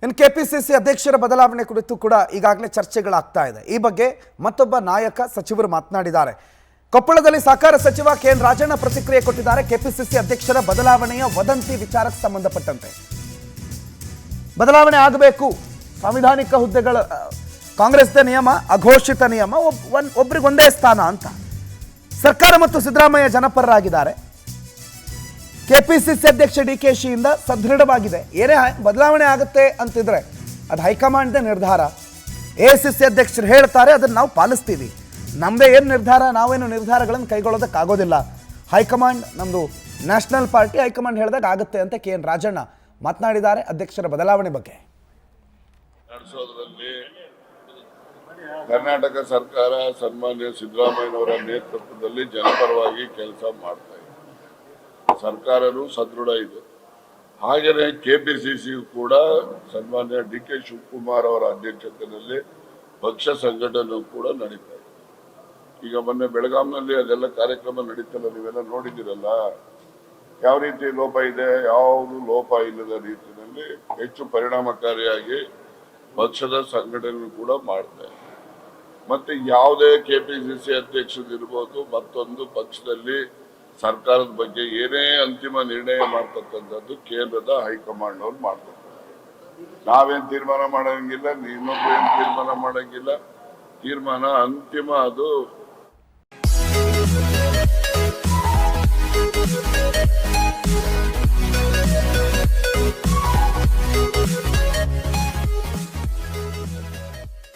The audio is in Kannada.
ಇನ್ನು ಕೆಪಿಸಿಸಿ ಅಧ್ಯಕ್ಷರ ಬದಲಾವಣೆ ಕುರಿತು ಕೂಡ ಈಗಾಗಲೇ ಚರ್ಚೆಗಳಾಗ್ತಾ ಇದೆ. ಈ ಬಗ್ಗೆ ಮತ್ತೊಬ್ಬ ನಾಯಕ ಸಚಿವರು ಮಾತನಾಡಿದ್ದಾರೆ. ಕೊಪ್ಪಳದಲ್ಲಿ ಸಹಕಾರ ಸಚಿವ ಕೆಎನ್ ರಾಜಣ್ಣ ಪ್ರತಿಕ್ರಿಯೆ ಕೊಟ್ಟಿದ್ದಾರೆ. ಕೆಪಿಸಿಸಿ ಅಧ್ಯಕ್ಷರ ಬದಲಾವಣೆಯ ವದಂತಿ ವಿಚಾರಕ್ಕೆ ಸಂಬಂಧಪಟ್ಟಂತೆ ಬದಲಾವಣೆ ಆಗಬೇಕು, ಸಾಂವಿಧಾನಿಕ ಹುದ್ದೆಗಳ ಕಾಂಗ್ರೆಸ್ನ ನಿಯಮ, ಅಘೋಷಿತ ನಿಯಮ, ಒಬ್ಬರಿಗೊಂದೇ ಸ್ಥಾನ ಅಂತ ಸರ್ಕಾರ ಮತ್ತು ಸಿದ್ದರಾಮಯ್ಯ ಜನಪರರಾಗಿದ್ದಾರೆ. ಕೆಪಿಸಿಸಿ ಅಧ್ಯಕ್ಷ ಡಿಕೆಶಿಯಿಂದ ಸದೃಢವಾಗಿದೆ. ಏನೇ ಬದಲಾವಣೆ ಆಗುತ್ತೆ ಅಂತಿದ್ರೆ ಅದು ಹೈಕಮಾಂಡ್ನ ನಿರ್ಧಾರ. ಎಐಸಿಸಿ ಅಧ್ಯಕ್ಷರು ಹೇಳ್ತಾರೆ, ಅದನ್ನು ನಾವು ಪಾಲಿಸ್ತೀವಿ. ನಮ್ಮದೇ ಏನು ನಿರ್ಧಾರ, ನಾವೇನು ನಿರ್ಧಾರಗಳನ್ನು ಕೈಗೊಳ್ಳೋದಕ್ಕಾಗೋದಿಲ್ಲ. ಹೈಕಮಾಂಡ್ ನಮ್ಮದು ನ್ಯಾಷನಲ್ ಪಾರ್ಟಿ, ಹೈಕಮಾಂಡ್ ಹೇಳಿದಾಗ ಆಗುತ್ತೆ ಅಂತ ಕೆಎನ್ ರಾಜಣ್ಣ ಮಾತನಾಡಿದ್ದಾರೆ ಅಧ್ಯಕ್ಷರ ಬದಲಾವಣೆ ಬಗ್ಗೆ. ಕರ್ನಾಟಕ ಸರ್ಕಾರ ಸನ್ಮಾನ್ಯ ಸಿದ್ದರಾಮಯ್ಯನವರ ನೇತೃತ್ವದಲ್ಲಿ ಜನಪರವಾಗಿ ಕೆಲಸ ಮಾಡ್ತಾ ಇದೆ. ಸರ್ಕಾರನೂ ಸದೃಢ ಇದೆ. ಹಾಗೆಯೇ ಕೆಪಿಸಿಸಿ ಕೂಡ ಸನ್ಮಾನ್ಯ ಡಿ.ಕೆ. ಶಿವಕುಮಾರ್ ಅವರ ಅಧ್ಯಕ್ಷತೆಯಲ್ಲಿ ಪಕ್ಷ ಸಂಘಟನೆ ಕೂಡ ನಡೀತಾ ಇದೆ. ಈಗ ಮೊನ್ನೆ ಬೆಳಗಾಂನಲ್ಲಿ ಅದೆಲ್ಲ ಕಾರ್ಯಕ್ರಮ ನಡೀತಲ್ಲ, ನೀವೆಲ್ಲ ನೋಡಿದಿರಲ್ಲ. ಯಾವ ರೀತಿ ಲೋಪ ಇದೆ, ಯಾವುದು ಲೋಪ ಇಲ್ಲದ ರೀತಿಯಲ್ಲಿ ಹೆಚ್ಚು ಪರಿಣಾಮಕಾರಿಯಾಗಿ ಪಕ್ಷದ ಸಂಘಟನೆ ಕೂಡ ಮಾಡ್ತಾ ಇದೆ. ಮತ್ತೆ ಯಾವುದೇ ಕೆಪಿಸಿಸಿ ಅಧ್ಯಕ್ಷರಿರ್ಬೋದು, ಮತ್ತೊಂದು ಪಕ್ಷದಲ್ಲಿ ಸರ್ಕಾರದ ಬಗ್ಗೆ ಏನೇ ಅಂತಿಮ ನಿರ್ಣಯ ಮಾಡ್ತಕ್ಕಂಥದ್ದು ಕೇಂದ್ರದ ಹೈಕಮಾಂಡ್ ಅವ್ರು ಮಾಡ್ತಾರೆ. ನಾವೇನ್ ತೀರ್ಮಾನ ಮಾಡಂಗಿಲ್ಲ, ಇನ್ನೊಬ್ರು ಏನ್ ತೀರ್ಮಾನ ಮಾಡಂಗಿಲ್ಲ. ತೀರ್ಮಾನ ಅಂತಿಮ ಅದು